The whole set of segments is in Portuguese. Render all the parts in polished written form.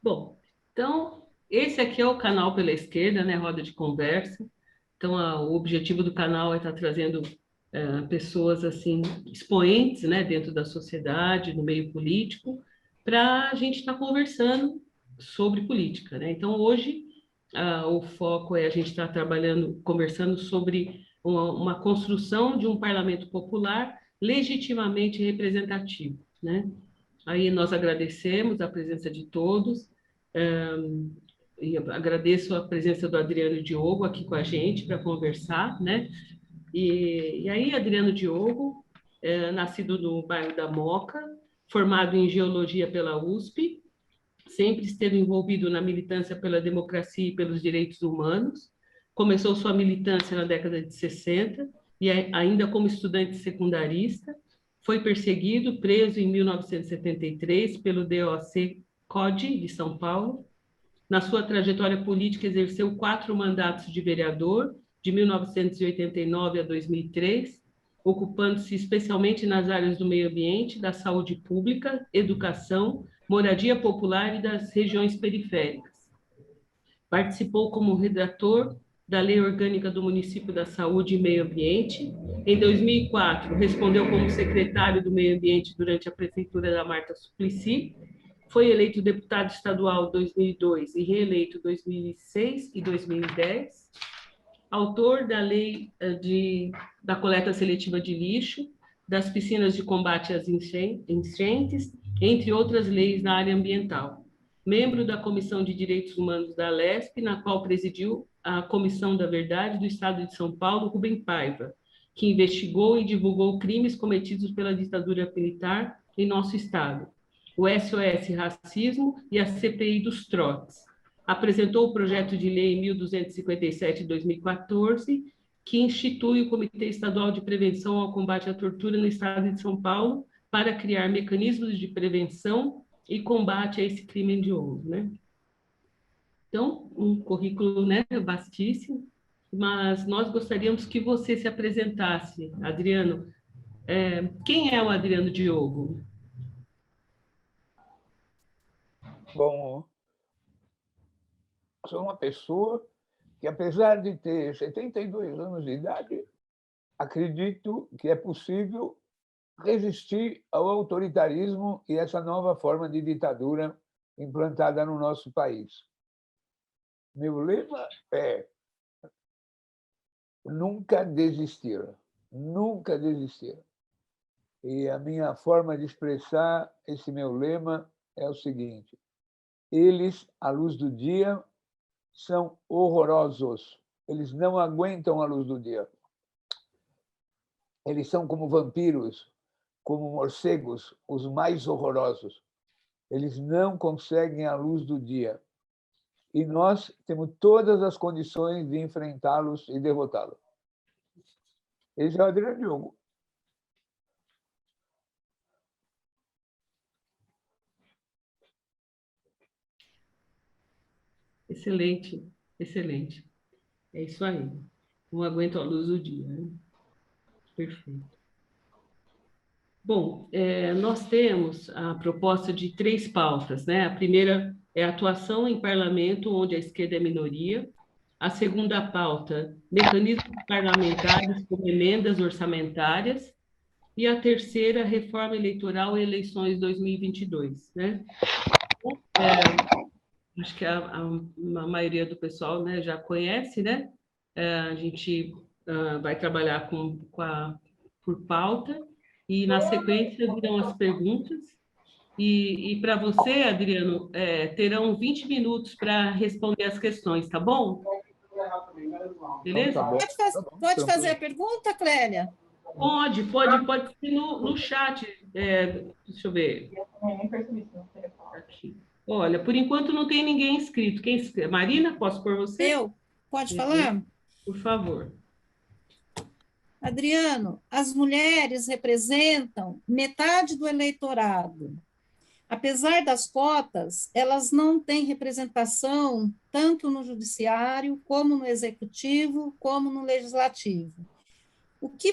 Bom, então, esse aqui é o canal pela esquerda, né? Roda de conversa. Então, o objetivo do canal é estar trazendo pessoas assim, expoentes, né, dentro da sociedade, no meio político, para a gente estar conversando sobre política, né? Então, hoje, o foco é a gente estar trabalhando, conversando sobre uma construção de um parlamento popular legitimamente representativo, né? Aí nós agradecemos a presença de todos, e agradeço a presença do Adriano Diogo aqui com a gente para conversar, né? E aí, Adriano Diogo, nascido no bairro da Moca, formado em geologia pela USP, sempre esteve envolvido na militância pela democracia e pelos direitos humanos. Começou sua militância na década de 60 e ainda como estudante secundarista, foi perseguido, preso em 1973 pelo DOC CODE de São Paulo. Na sua trajetória política, exerceu 4 mandatos de vereador, de 1989 a 2003, ocupando-se especialmente nas áreas do meio ambiente, da saúde pública, educação, moradia popular e das regiões periféricas. Participou como redator da Lei Orgânica do Município da Saúde e Meio Ambiente. Em 2004, respondeu como secretário do Meio Ambiente durante a prefeitura da Marta Suplicy. Foi eleito deputado estadual em 2002 e reeleito em 2006 e 2010. Autor da lei da coleta seletiva de lixo, das piscinas de combate às enchentes, entre outras leis na área ambiental. Membro da Comissão de Direitos Humanos da Alesp, na qual presidiu a Comissão da Verdade do Estado de São Paulo, Rubem Paiva, que investigou e divulgou crimes cometidos pela ditadura militar em nosso Estado. O SOS Racismo e a CPI dos trotes. Apresentou o projeto de lei 1257 de 2014, que institui o Comitê Estadual de Prevenção ao Combate à Tortura no Estado de São Paulo, para criar mecanismos de prevenção e combate a esse crime hediondo, né? Então, um currículo, né, vastíssimo, mas nós gostaríamos que você se apresentasse, Adriano. Quem é o Adriano Diogo? Bom, sou uma pessoa que, apesar de ter 72 anos de idade, acredito que é possível resistir ao autoritarismo e essa nova forma de ditadura implantada no nosso país. Meu lema é nunca desistir, nunca desistir. E a minha forma de expressar esse meu lema é o seguinte: eles, à luz do dia, são horrorosos. Eles não aguentam a luz do dia. Eles são como vampiros, como morcegos, os mais horrorosos. Eles não conseguem a luz do dia. E nós temos todas as condições de enfrentá-los e derrotá-los. Esse é o Adriano Diogo. Excelente, excelente. É isso aí. Não aguento a luz do dia, né? Perfeito. Bom, nós temos a proposta de 3 pautas, né? A primeira é a atuação em parlamento, onde a esquerda é minoria. A segunda pauta, mecanismos parlamentares como emendas orçamentárias. E a terceira, reforma eleitoral e eleições 2022, né? Acho que a maioria do pessoal, né, já conhece, né? A gente vai trabalhar por pauta e, na sequência, virão as perguntas. E para você, Adriano, terão 20 minutos para responder as questões, tá bom? Então, tá Beleza? bom, Pode fazer tranquilo. a pergunta, Clélia? Pode ser no chat. Deixa eu ver. Aqui. Olha, por enquanto não tem ninguém inscrito. Quem inscreve? Marina, posso por você? Eu? Pode Uhum. falar? Por favor. Adriano, as mulheres representam metade do eleitorado. Apesar das cotas, elas não têm representação tanto no judiciário, como no executivo, como no legislativo. Que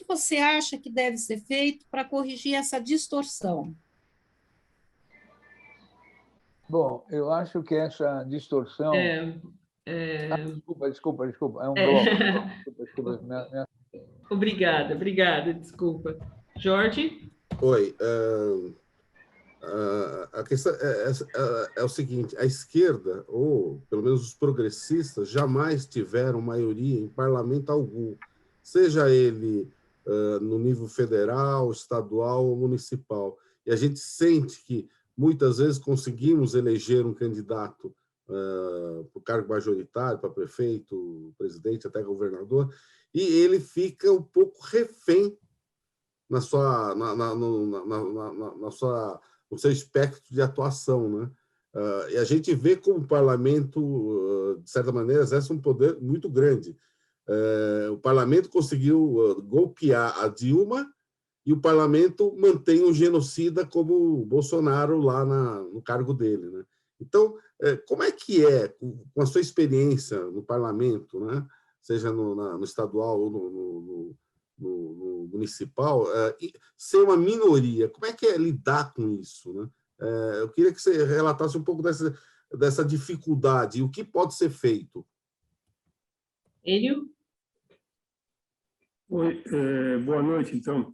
você acha que deve ser feito para corrigir essa distorção? Bom, eu acho que essa distorção... É, é, Desculpa, é um é. bloco. Desculpa. Obrigada, obrigada, desculpa. Jorge? Oi, a questão é o seguinte: a esquerda, ou pelo menos os progressistas, jamais tiveram maioria em parlamento algum, seja ele no nível federal, estadual ou municipal. E a gente sente que muitas vezes conseguimos eleger um candidato para o cargo majoritário, para prefeito, presidente, até governador, e ele fica um pouco refém na sua, na sua, no seu espectro de atuação, né? E a gente vê como o parlamento, de certa maneira, exerce um poder muito grande. O parlamento conseguiu golpear a Dilma e o parlamento mantém um genocida como o Bolsonaro lá no cargo dele, né? Então, como é que é, com a sua experiência no parlamento, né? Seja no estadual ou no municipal, ser uma minoria, como é que é lidar com isso, né? Eu queria que você relatasse um pouco dessa dificuldade e o que pode ser feito. Enio? Oi, boa noite, então.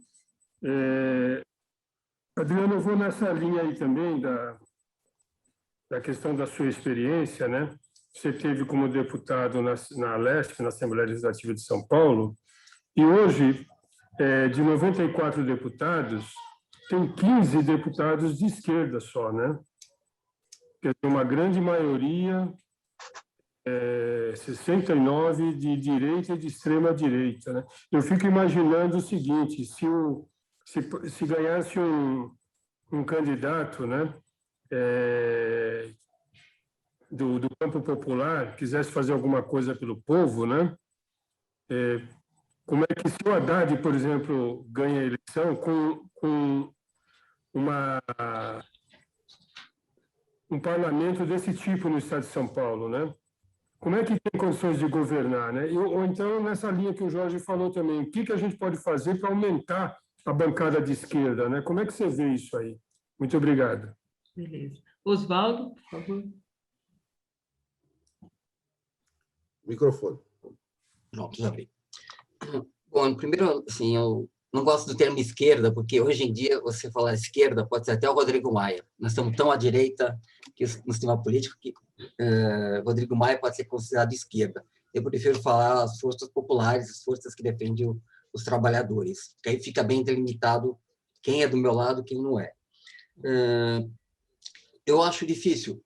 Adriano, eu vou nessa linha aí também da questão da sua experiência, né? Você teve como deputado na Leste, na Assembleia Legislativa de São Paulo, e hoje, de 94 deputados, tem 15 deputados de esquerda só, né? Quer dizer, uma grande maioria, 69 de direita e de extrema direita, né? Eu fico imaginando o seguinte: se ganhasse um candidato, né, do campo popular, quisesse fazer alguma coisa pelo povo, né? Como é que, se o Haddad, por exemplo, ganha a eleição com um parlamento desse tipo no estado de São Paulo, né? Como é que tem condições de governar, né? Ou então, nessa linha que o Jorge falou também, o que a gente pode fazer para aumentar a bancada de esquerda, né? Como é que você vê isso aí? Muito obrigado. Beleza. Oswaldo, por favor. Microfone. Pronto, já vi. Bom, primeiro, assim, eu não gosto do termo esquerda, porque hoje em dia você falar esquerda pode ser até o Rodrigo Maia. Nós estamos tão à direita no sistema político que Rodrigo Maia pode ser considerado esquerda. Eu prefiro falar as forças populares, as forças que defendem os trabalhadores, que aí fica bem delimitado quem é do meu lado, quem não é. Eu acho difícil,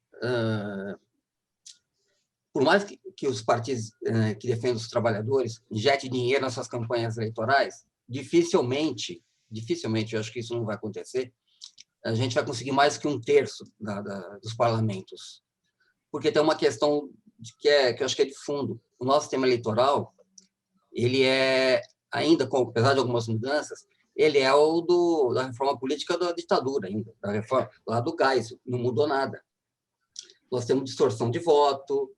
por mais que os partidos que defendem os trabalhadores injetem dinheiro nas suas campanhas eleitorais, dificilmente, eu acho que isso não vai acontecer, a gente vai conseguir mais que um terço dos parlamentos. Porque tem uma questão que eu acho que é de fundo. O nosso sistema eleitoral, ele é, ainda, apesar de algumas mudanças, ele é o da reforma política da ditadura ainda, da reforma lá do Geisel, não mudou nada. Nós temos distorção de voto,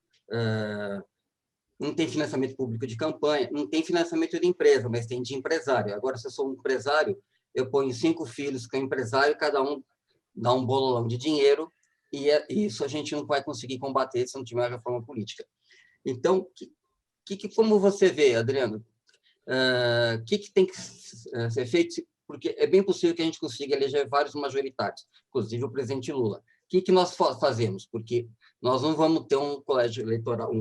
não tem financiamento público de campanha, não tem financiamento de empresa, mas tem de empresário. Agora, se eu sou um empresário, eu ponho 5 filhos que é empresário, cada um dá um bololão de dinheiro, e isso a gente não vai conseguir combater se não tiver uma reforma política. Então, como você vê, Adriano, o que tem que ser feito? Porque é bem possível que a gente consiga eleger vários majoritários, inclusive o presidente Lula. O que nós fazemos? Porque nós não vamos ter um colégio eleitoral,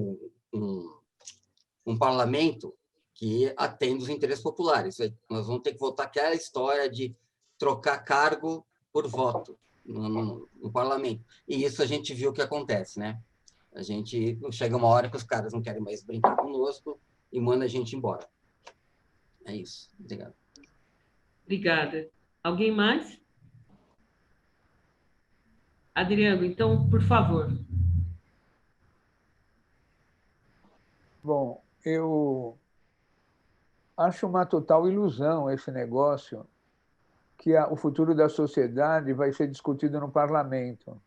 um parlamento que atenda os interesses populares. Nós vamos ter que voltar àquela história de trocar cargo por voto no parlamento. E isso a gente viu que acontece, né? A gente chega uma hora que os caras não querem mais brincar conosco e manda a gente embora. É isso. Obrigado. Obrigada. Alguém mais? Adriano, então, por favor. Bom, eu acho uma total ilusão esse negócio que o futuro da sociedade vai ser discutido no parlamento.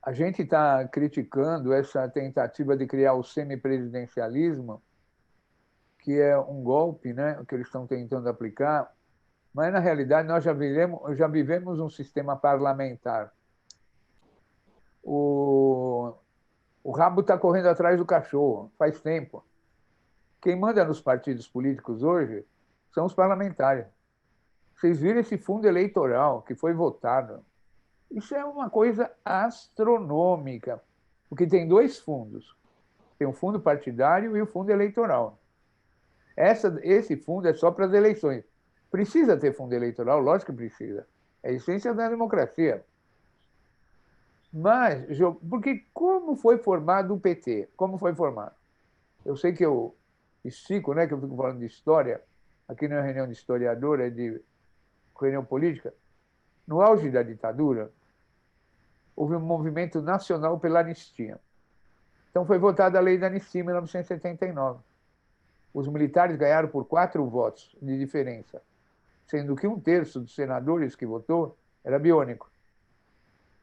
A gente está criticando essa tentativa de criar o semipresidencialismo, que é um golpe, né, que eles estão tentando aplicar, mas, na realidade, nós já vivemos um sistema parlamentar. O rabo está correndo atrás do cachorro, faz tempo. Quem manda nos partidos políticos hoje são os parlamentares. Vocês viram esse fundo eleitoral que foi votado? Isso é uma coisa astronômica, porque tem dois fundos. Tem o fundo partidário e o fundo eleitoral. Esse fundo é só para as eleições. Precisa ter fundo eleitoral? Lógico que precisa. É a essência da democracia. Mas, porque como foi formado o PT? Como foi formado? Eu sei que eu estico, né, que eu fico falando de história, aqui não é reunião de historiador, é de reunião política. No auge da ditadura, houve um movimento nacional pela anistia. Então foi votada a lei da anistia em 1979. Os militares ganharam por 4 votos de diferença, sendo que 1/3 dos senadores que votou era biônico.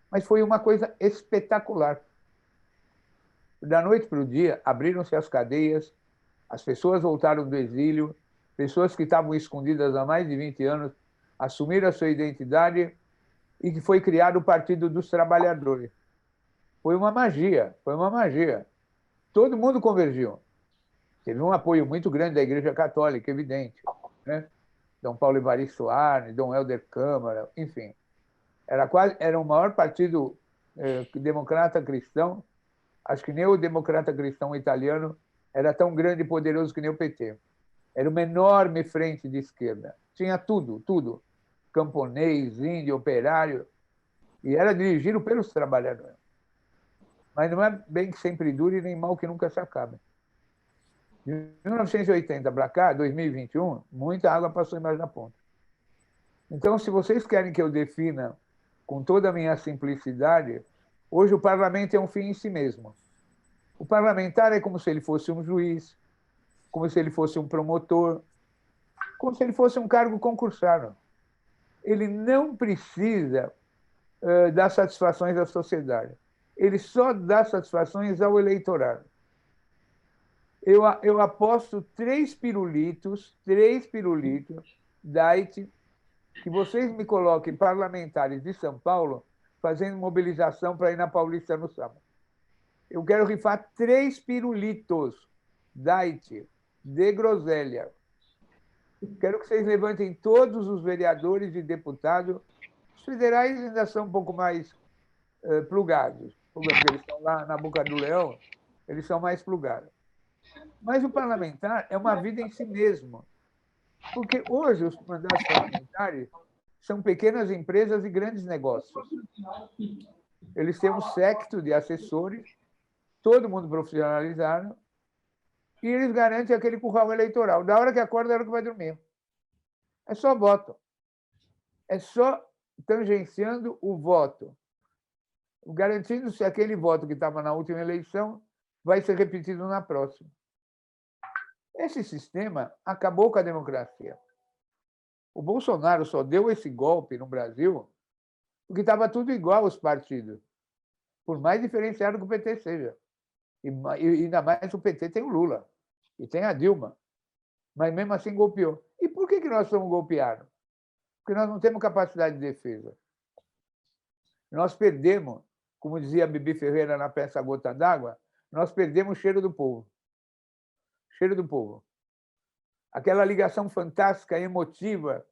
Mas foi uma coisa espetacular. Da noite para o dia, abriram-se as cadeias, as pessoas voltaram do exílio, pessoas que estavam escondidas há mais de 20 anos assumiram a sua identidade e que foi criado o Partido dos Trabalhadores. Foi uma magia, foi uma magia. Todo mundo convergiu. Teve um apoio muito grande da Igreja Católica, evidente, né? Dom Paulo Evaristo Arne, Dom Helder Câmara, enfim. Era o maior partido democrata cristão. Acho que nem o democrata cristão italiano era tão grande e poderoso que nem o PT. Era uma enorme frente de esquerda. Tinha tudo, tudo. Camponês, índio, operário. E era dirigido pelos trabalhadores. Mas não é bem que sempre dure, nem mal que nunca se acabe. De 1980 para cá, 2021, muita água passou embaixo da ponte. Então, se vocês querem que eu defina com toda a minha simplicidade, hoje o parlamento é um fim em si mesmo. O parlamentar é como se ele fosse um juiz, como se ele fosse um promotor, como se ele fosse um cargo concursado. Ele não precisa dar satisfações à sociedade. Ele só dá satisfações ao eleitorado. Eu aposto 3 pirulitos, Diet, que vocês me coloquem parlamentares de São Paulo fazendo mobilização para ir na Paulista no sábado. Eu quero rifar 3 pirulitos, Diet, de groselha. Quero que vocês levantem todos os vereadores e deputados. Os federais ainda são um pouco mais plugados, porque eles estão lá na boca do leão, eles são mais plugados. Mas o parlamentar é uma vida em si mesmo, porque hoje os mandatos parlamentares são pequenas empresas e grandes negócios. Eles têm um séquito de assessores, todo mundo profissionalizado, e eles garantem aquele curral eleitoral. Da hora que acorda, da hora que vai dormir. É só voto. É só tangenciando o voto, garantindo-se aquele voto que estava na última eleição vai ser repetido na próxima. Esse sistema acabou com a democracia. O Bolsonaro só deu esse golpe no Brasil porque estava tudo igual aos partidos, por mais diferenciado que o PT seja. E ainda mais o PT tem o Lula e tem a Dilma, mas mesmo assim golpeou. E por que nós somos golpeados? Porque nós não temos capacidade de defesa. Nós perdemos, como dizia Bibi Ferreira na peça Gota d'Água, nós perdemos o cheiro do povo. Cheiro do povo. Aquela ligação fantástica, emotiva,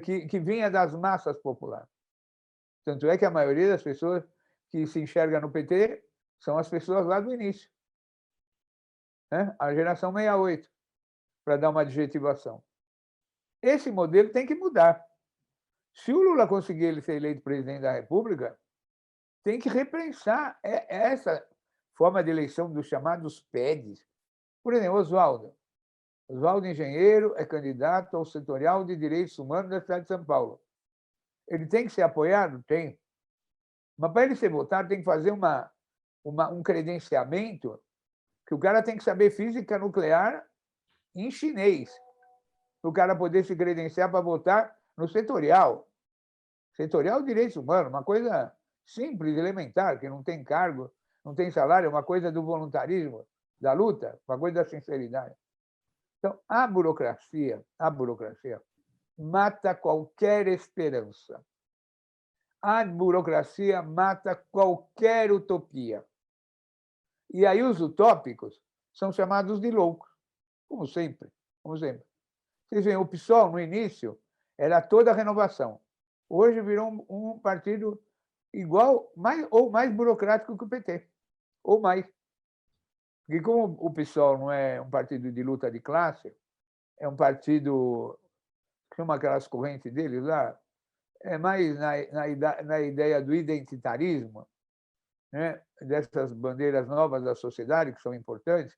que vinha das massas populares. Tanto é que a maioria das pessoas que se enxerga no PT são as pessoas lá do início. Né? A geração 68, para dar uma adjetivação. Esse modelo tem que mudar. Se o Lula conseguir ele ser eleito presidente da República, tem que repensar essa forma de eleição dos chamados PEDs. Por exemplo, Oswaldo engenheiro, é candidato ao setorial de direitos humanos da cidade de São Paulo. Ele tem que ser apoiado? Tem. Mas para ele ser votado, tem que fazer um credenciamento que o cara tem que saber física nuclear em chinês, para o cara poder se credenciar para votar no setorial. Setorial de direitos humanos, uma coisa simples, elementar, que não tem cargo, não tem salário, é uma coisa do voluntarismo, da luta, uma coisa da sinceridade. Então, a burocracia mata qualquer esperança. A burocracia mata qualquer utopia. E aí os utópicos são chamados de loucos, como sempre, como sempre. Vocês veem, o PSOL, no início, era toda a renovação. Hoje virou um partido igual ou mais burocrático que o PT, ou mais. Porque como o PSOL não é um partido de luta de classe, é um partido, chama aquelas correntes deles lá, é mais na ideia do identitarismo, né? Dessas bandeiras novas da sociedade, que são importantes,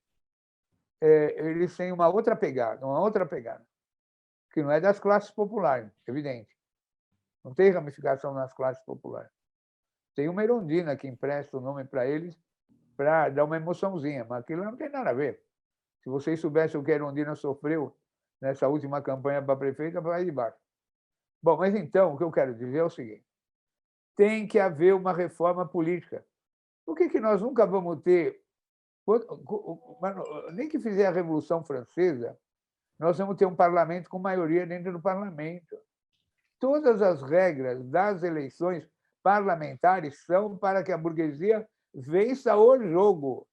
eles têm uma outra pegada, que não é das classes populares, evidente. Não tem ramificação nas classes populares. Tem uma Erundina que empresta o nome para eles para dar uma emoçãozinha, mas aquilo não tem nada a ver. Se vocês soubessem o que a Erundina sofreu nessa última campanha para prefeita, vai de baixo. Bom, mas então, o que eu quero dizer é o seguinte: tem que haver uma reforma política. Por que nós nunca vamos ter, nem que fizer a Revolução Francesa, nós vamos ter um parlamento com maioria dentro do parlamento? Todas as regras das eleições parlamentares são para que a burguesia vença o jogo.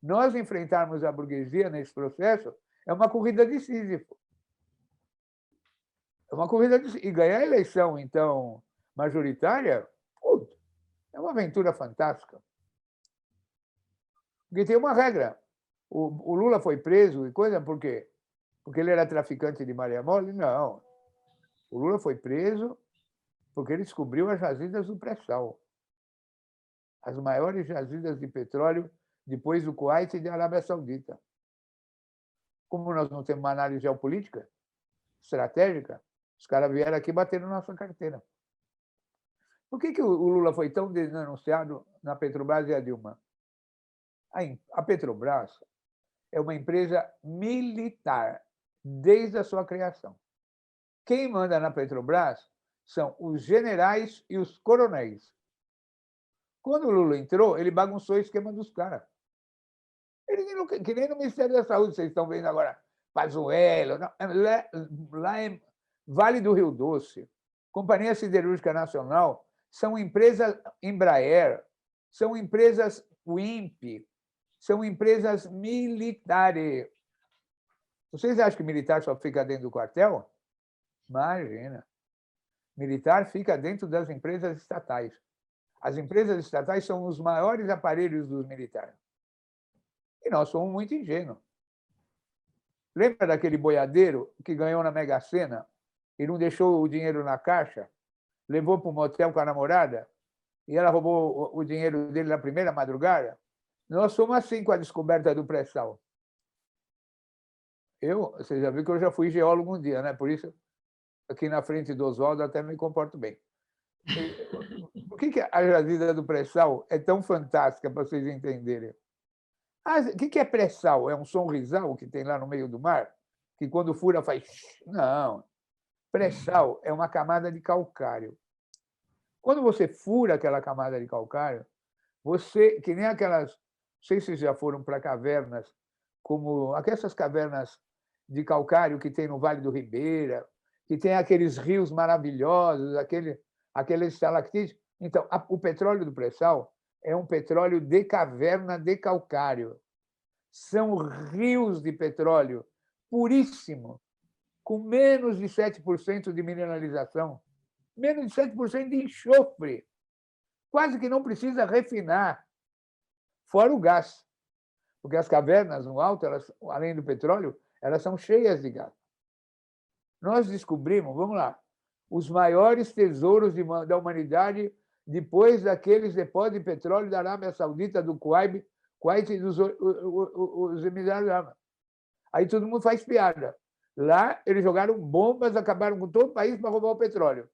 Nós enfrentarmos a burguesia nesse processo é uma corrida de Sísifo. É uma corrida de Sísifo. E ganhar a eleição, então, majoritária, é uma aventura fantástica. Porque tem uma regra. O Lula foi preso e coisa, por quê? Porque ele era traficante de Maria Mole? Não. O Lula foi preso porque ele descobriu as jazidas do pré-sal. As maiores jazidas de petróleo depois do Kuwait e da Arábia Saudita. Como nós não temos uma análise geopolítica estratégica, os caras vieram aqui bater na nossa carteira. Por que o Lula foi tão denunciado na Petrobras e a Dilma? A Petrobras é uma empresa militar desde a sua criação. Quem manda na Petrobras são os generais e os coronéis. Quando o Lula entrou, ele bagunçou o esquema dos caras. Que nem no Ministério da Saúde, vocês estão vendo agora, Pazuello, lá é Vale do Rio Doce, Companhia Siderúrgica Nacional, são empresas Embraer, são empresas WIMP, são empresas militares. Vocês acham que militar só fica dentro do quartel? Imagina. Militar fica dentro das empresas estatais. As empresas estatais são os maiores aparelhos dos militares. E nós somos muito ingênuos. Lembra daquele boiadeiro que ganhou na Mega Sena e não deixou o dinheiro na caixa? Levou para um motel com a namorada e ela roubou o dinheiro dele na primeira madrugada? Nós somos assim com a descoberta do pré-sal. Você já viu que eu já fui geólogo um dia, né? Por isso, aqui na frente do Oswaldo, até me comporto bem. Por que a jazida do pré-sal é tão fantástica, para vocês entenderem? O que é pré-sal? É um sonrisal que tem lá no meio do mar? Que quando fura faz... Não. Pré-sal é uma camada de calcário. Quando você fura aquela camada de calcário, você, que nem aquelas... Não sei se vocês já foram para cavernas, como aquelas cavernas de calcário que tem no Vale do Ribeira, que tem aqueles rios maravilhosos, aqueles estalactites. Então, o petróleo do pré-sal é um petróleo de caverna de calcário. São rios de petróleo puríssimo, com menos de 7% de mineralização, menos de 7% de enxofre. Quase que não precisa refinar, fora o gás. Porque as cavernas no alto, além do petróleo, elas são cheias de gás. Nós descobrimos, vamos lá, os maiores tesouros da humanidade depois daqueles depósitos de petróleo da Arábia Saudita, do Kuwait e dos Emirados Árabes. Aí todo mundo faz piada. Lá, eles jogaram bombas, acabaram com todo o país para roubar o petróleo.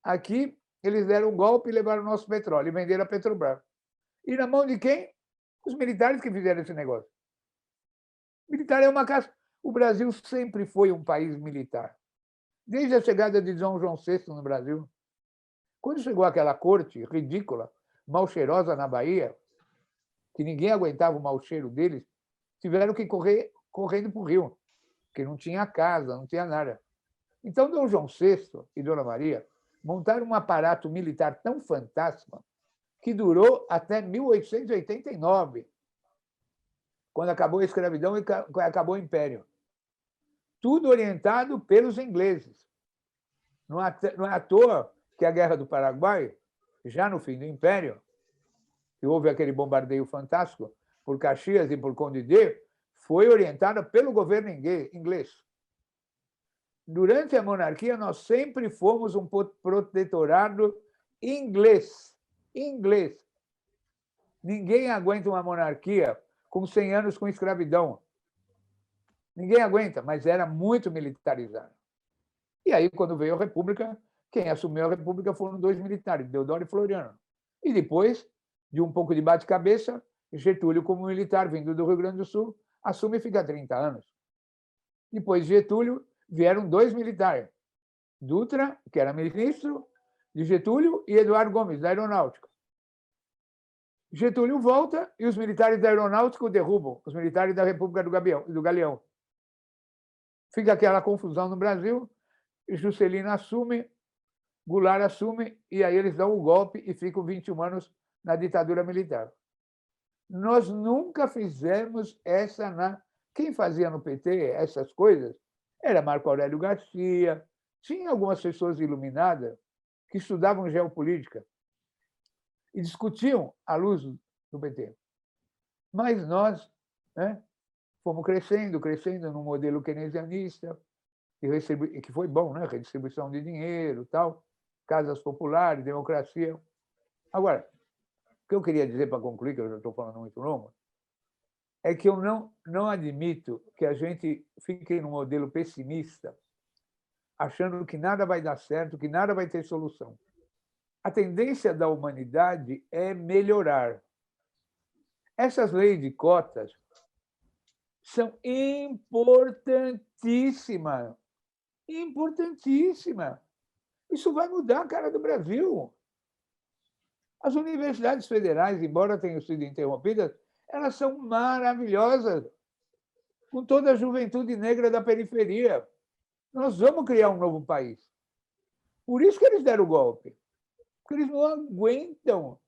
Aqui, eles deram um golpe e levaram o nosso petróleo e venderam a Petrobras. E na mão de quem? Os militares que fizeram esse negócio. Militar é uma casa. O Brasil sempre foi um país militar. Desde a chegada de Dom João VI no Brasil. Quando chegou aquela corte ridícula, mal cheirosa na Bahia, que ninguém aguentava o mau cheiro deles, tiveram que correr correndo para o Rio, porque não tinha casa, não tinha nada. Então, Dom João VI e Dona Maria montaram um aparato militar tão fantástico que durou até 1889. quando acabou a escravidão e acabou o Império. Tudo orientado pelos ingleses. Não é à toa que a Guerra do Paraguai, já no fim do Império, que houve aquele bombardeio fantástico por Caxias e por Condé, foi orientada pelo governo inglês. Durante a monarquia, nós sempre fomos um protetorado inglês. Inglês. Ninguém aguenta uma monarquia com 100 anos com escravidão. Ninguém aguenta, mas era muito militarizado. E aí, quando veio a República, quem assumiu a República foram 2 militares, Deodoro e Floriano. E depois, de um pouco de bate-cabeça, Getúlio, como militar vindo do Rio Grande do Sul, assume e fica 30 anos. Depois de Getúlio, vieram 2 militares. Dutra, que era ministro de Getúlio, e Eduardo Gomes, da Aeronáutica. Getúlio volta e os militares da Aeronáutica o derrubam, os militares da República do Galeão. Fica aquela confusão no Brasil, Juscelino assume, Goulart assume, e aí eles dão o golpe e ficam 21 anos na ditadura militar. Nós nunca fizemos essa... Quem fazia no PT essas coisas era Marco Aurélio Garcia, tinha algumas pessoas iluminadas que estudavam geopolítica e discutiam à luz do PT. Mas nós, né, fomos crescendo no modelo keynesianista, que foi bom, né? Redistribuição de dinheiro, tal, casas populares, democracia. Agora, o que eu queria dizer para concluir, que eu já estou falando muito longo, é que eu não admito que a gente fique num modelo pessimista, achando que nada vai dar certo, que nada vai ter solução. A tendência da humanidade é melhorar. Essas leis de cotas são importantíssimas. Importantíssimas. Isso vai mudar a cara do Brasil. As universidades federais, embora tenham sido interrompidas, elas são maravilhosas, com toda a juventude negra da periferia. Nós vamos criar um novo país. Por isso que eles deram o golpe. Porque eles não aguentam.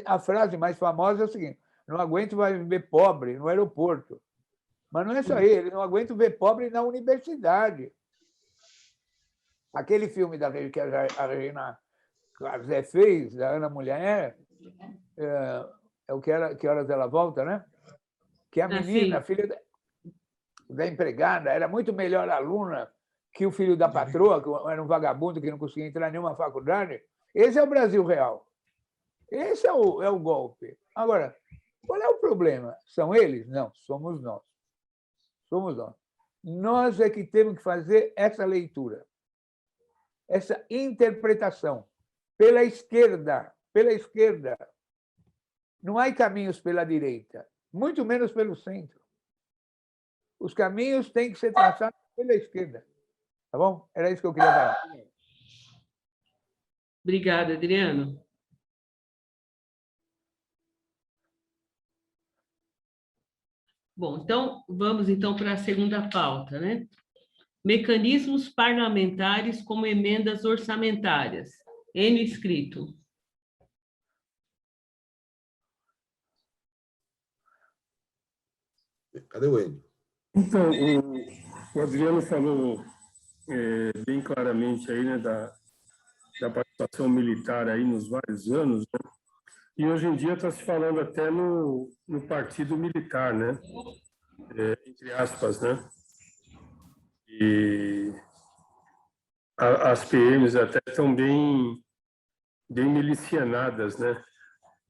A frase mais famosa é o seguinte: não aguento mais ver pobre no aeroporto. Mas não é só eles não aguentam ver pobre na universidade. Aquele filme que a Regina Casé fez, da Ana Mulher, é o Que Horas Ela Volta, né? Que a menina, filha da empregada, era muito melhor aluna que o filho da patroa, que era um vagabundo que não conseguia entrar em nenhuma faculdade. Esse é o Brasil real. Esse é o golpe. Agora, qual é o problema? São eles? Não, somos nós. Somos nós. Nós é que temos que fazer essa leitura, essa interpretação pela esquerda. Pela esquerda. Não há caminhos pela direita, muito menos pelo centro. Os caminhos têm que ser traçados pela esquerda. Tá bom? Era isso que eu queria falar. Obrigada, Adriano. Bom, então, vamos para a segunda pauta, né? Mecanismos parlamentares como emendas orçamentárias. Enio escrito. Cadê o Enio? Então, o Adriano falou bem claramente aí, né, da participação militar aí nos vários anos, né? E hoje em dia está se falando até no partido militar, né? Entre aspas, né? E as PMs até estão bem milicianadas, né?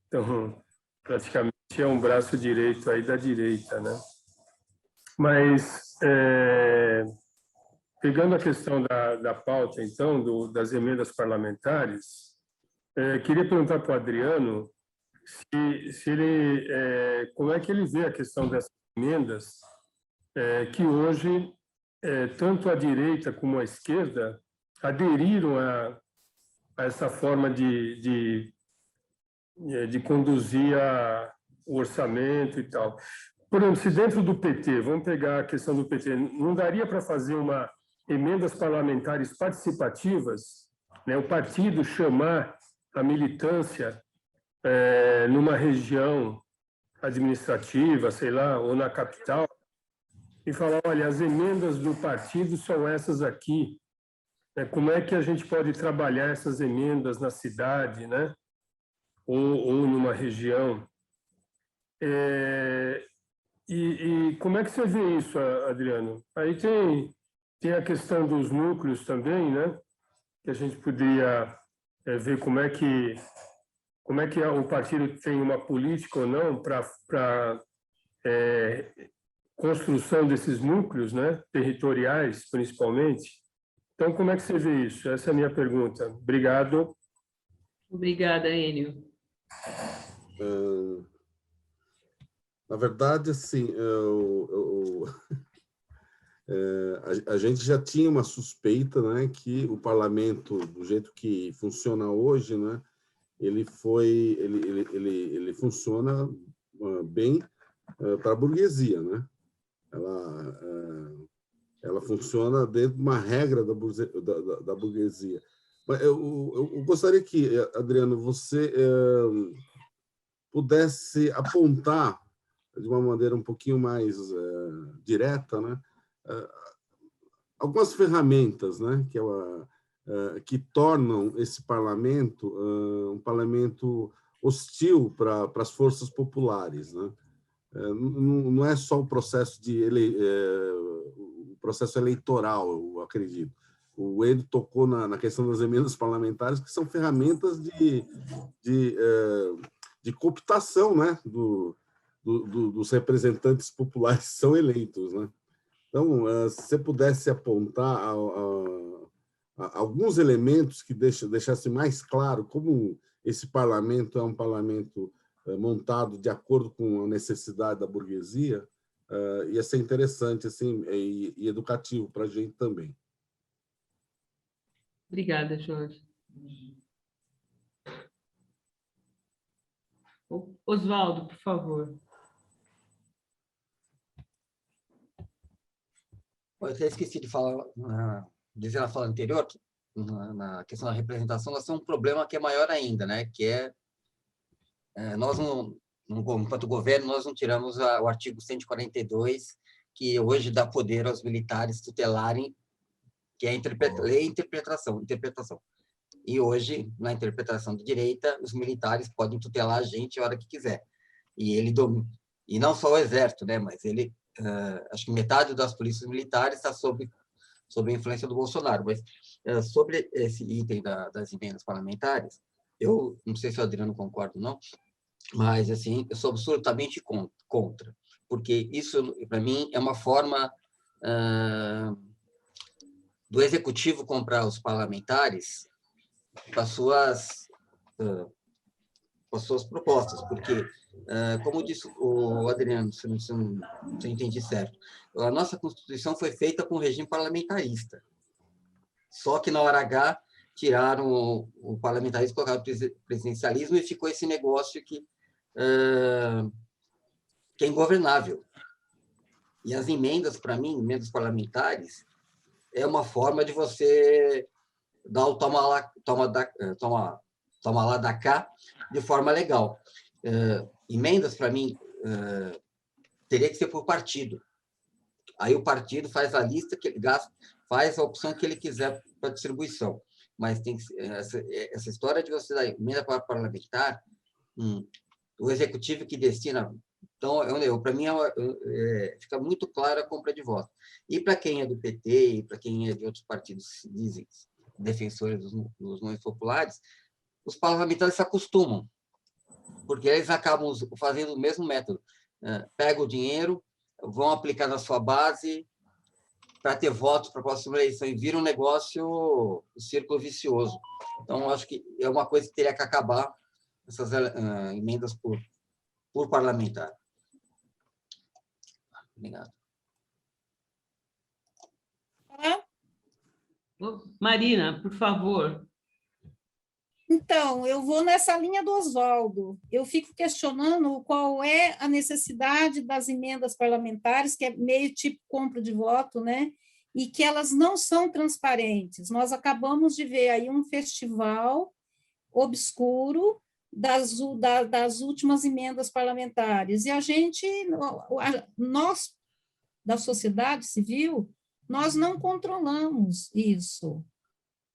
Então, praticamente é um braço direito aí da direita, né? Mas, pegando a questão da pauta, então, das emendas parlamentares, queria perguntar para o Adriano se ele, como é que ele vê a questão dessas emendas que hoje, tanto a direita como a esquerda aderiram a essa forma de conduzir o orçamento e tal. Por exemplo, se dentro do PT, vamos pegar a questão do PT, não daria para fazer emendas parlamentares participativas, né? O partido chamar a militância numa região administrativa, sei lá, ou na capital, e falar, olha, as emendas do partido são essas aqui. Como é que a gente pode trabalhar essas emendas na cidade, né? ou numa região? E como é que você vê isso, Adriano? Aí tem a questão dos núcleos também, né? Que a gente poderia ver como é que o partido tem uma política ou não para construção desses núcleos, né? Territoriais, principalmente. Então, como é que você vê isso? Essa é a minha pergunta. Obrigado. Obrigada, Enio. Na verdade, assim, a gente já tinha uma suspeita, né, que o parlamento, do jeito que funciona hoje, né, ele funciona bem para a burguesia, né? Ela funciona dentro de uma regra da burguesia. Mas eu gostaria que, Adriano, você pudesse apontar de uma maneira um pouquinho mais direta, né, algumas ferramentas, né, que tornam esse parlamento um parlamento hostil para as forças populares, né? Não é só o processo o processo eleitoral, eu acredito. O Enio tocou na questão das emendas parlamentares, que são ferramentas de cooptação, né, dos representantes populares que são eleitos, né? Então, se você pudesse apontar alguns elementos que deixassem mais claro como esse parlamento é um parlamento montado de acordo com a necessidade da burguesia, ia ser interessante assim, e educativo para a gente também. Obrigada, Jorge. Oswaldo, por favor. Eu até esqueci de falar, dizer na fala anterior, que na questão da representação, nós temos um problema que é maior ainda, né? Que nós enquanto governo, nós não tiramos o artigo 142, que hoje dá poder aos militares tutelarem, que é lei e interpretação. E hoje, na interpretação de direita, os militares podem tutelar a gente a hora que quiser. E não só o exército, né? Mas acho que metade das polícias militares está sob a influência do Bolsonaro. Mas sobre esse item das emendas parlamentares, eu não sei se o Adriano concorda ou não, mas assim, eu sou absolutamente contra, porque isso, para mim, é uma forma do executivo comprar os parlamentares com as suas propostas, porque, como disse o Adriano, se eu entendi certo, a nossa Constituição foi feita com um regime parlamentarista, só que na hora H tiraram o parlamentarismo, colocaram o presidencialismo e ficou esse negócio que é ingovernável. E as emendas, para mim, emendas parlamentares, é uma forma de você dar o toma lá, da cá, de forma legal. Emendas, para mim, teria que ser por partido. Aí o partido faz a lista que ele gasta, faz a opção que ele quiser para distribuição. Mas tem essa história de você dar emenda parlamentar, o executivo que destina. Então, para mim, fica muito clara a compra de voto. E para quem é do PT, e para quem é de outros partidos que se dizem defensores dos nomes populares, os parlamentares se acostumam, porque eles acabam fazendo o mesmo método. Pegam o dinheiro, vão aplicar na sua base para ter votos para a próxima eleição, e vira um negócio, um círculo vicioso. Então, acho que é uma coisa que teria que acabar, essas emendas por parlamentar. Obrigado. Marina, por favor. Então, eu vou nessa linha do Oswaldo. Eu fico questionando qual é a necessidade das emendas parlamentares, que é meio tipo compra de voto, né? E que elas não são transparentes. Nós acabamos de ver aí um festival obscuro, das últimas emendas parlamentares. E a gente, nós, da sociedade civil, nós não controlamos isso.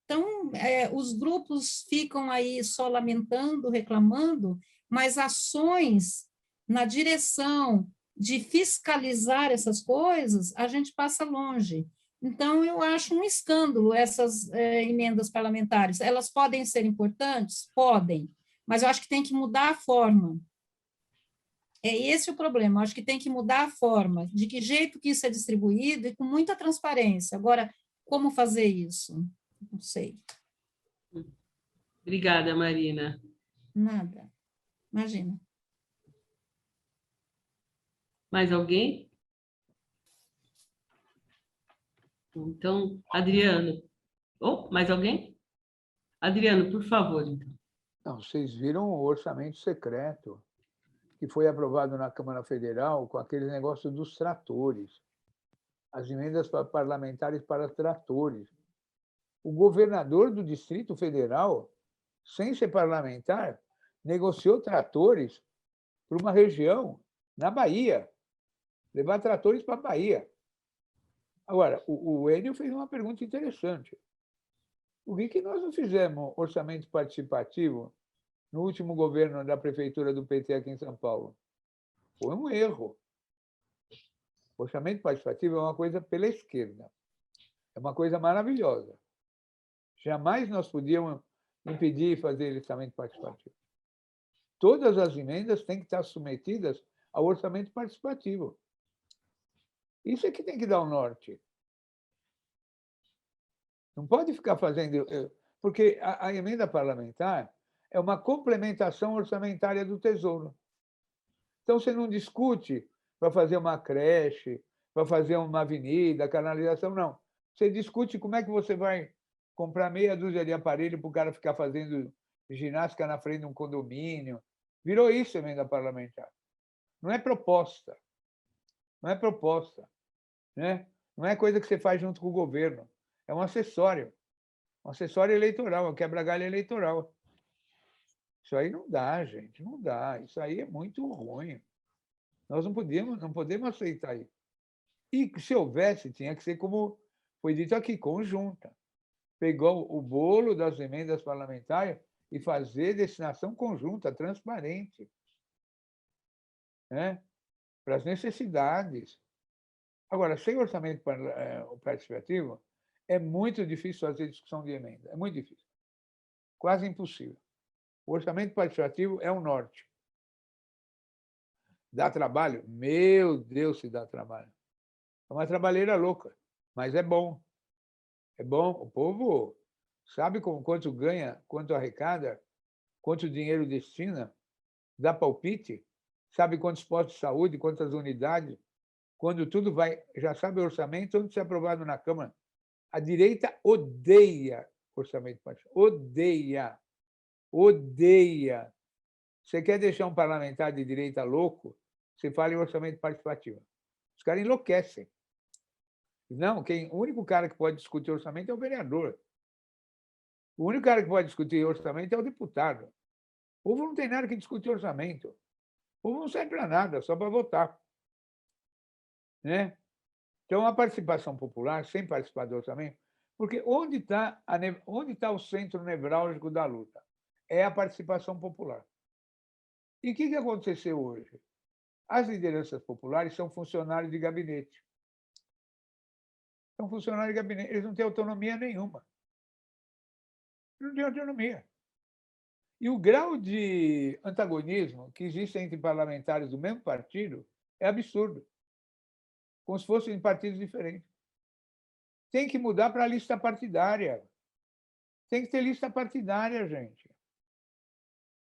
Então, os grupos ficam aí só lamentando, reclamando, mas ações na direção de fiscalizar essas coisas, a gente passa longe. Então, eu acho um escândalo essas emendas parlamentares. Elas podem ser importantes? Podem, mas eu acho que tem que mudar a forma. É esse o problema, eu acho que tem que mudar a forma, de que jeito que isso é distribuído e com muita transparência. Agora, como fazer isso? Não sei. Obrigada, Marina. Nada. Imagina. Mais alguém? Então, Adriano. Oh, mais alguém? Adriano, por favor, então. Não, vocês viram o orçamento secreto que foi aprovado na Câmara Federal com aquele negócio dos tratores, as emendas parlamentares para tratores. O governador do Distrito Federal, sem ser parlamentar, negociou tratores para uma região na Bahia, levar tratores para a Bahia. Agora, o Enio fez uma pergunta interessante. Por que nós não fizemos orçamento participativo no último governo da prefeitura do PT aqui em São Paulo? Foi um erro. O orçamento participativo é uma coisa pela esquerda. É uma coisa maravilhosa. Jamais nós podíamos impedir de fazer orçamento participativo. Todas as emendas têm que estar submetidas ao orçamento participativo. Isso é que tem que dar o norte. Não pode ficar fazendo... Porque a emenda parlamentar é uma complementação orçamentária do Tesouro. Então, você não discute para fazer uma creche, para fazer uma avenida, canalização, não. Você discute como é que você vai comprar meia dúzia de aparelho para o cara ficar fazendo ginástica na frente de um condomínio. Virou isso a emenda parlamentar. Não é proposta. Não é proposta. Né? Não é coisa que você faz junto com o governo. É um acessório. Um acessório eleitoral, um quebra-galho eleitoral. Isso aí não dá, gente. Não dá. Isso aí é muito ruim. Nós não podemos aceitar isso. E se houvesse, tinha que ser como foi dito aqui, conjunta. Pegou o bolo das emendas parlamentares e fazer destinação conjunta, transparente, né? Para as necessidades. Agora, sem orçamento participativo, é muito difícil fazer discussão de emenda. É muito difícil. Quase impossível. O orçamento participativo é o norte. Dá trabalho? Meu Deus, se dá trabalho. É uma trabalheira louca, mas é bom. É bom. O povo sabe quanto ganha, quanto arrecada, quanto dinheiro destina, dá palpite, sabe quantos postos de saúde, quantas unidades, quando tudo vai, já sabe o orçamento, antes de ser aprovado na Câmara. A direita odeia orçamento participativo. Odeia. Odeia. Você quer deixar um parlamentar de direita louco, você fala em orçamento participativo. Os caras enlouquecem. Não, o único cara que pode discutir orçamento é o vereador. O único cara que pode discutir orçamento é o deputado. O povo não tem nada que discutir orçamento. O povo não serve para nada, só para votar. Né? Então, a participação popular, sem participar do orçamento, porque onde está o centro nevrálgico da luta? É a participação popular. E o que aconteceu hoje? As lideranças populares são funcionários de gabinete. São funcionários de gabinete, eles não têm autonomia nenhuma. Não têm autonomia. E o grau de antagonismo que existe entre parlamentares do mesmo partido é absurdo. Como se fossem partidos diferentes. Tem que mudar para a lista partidária. Tem que ter lista partidária, gente.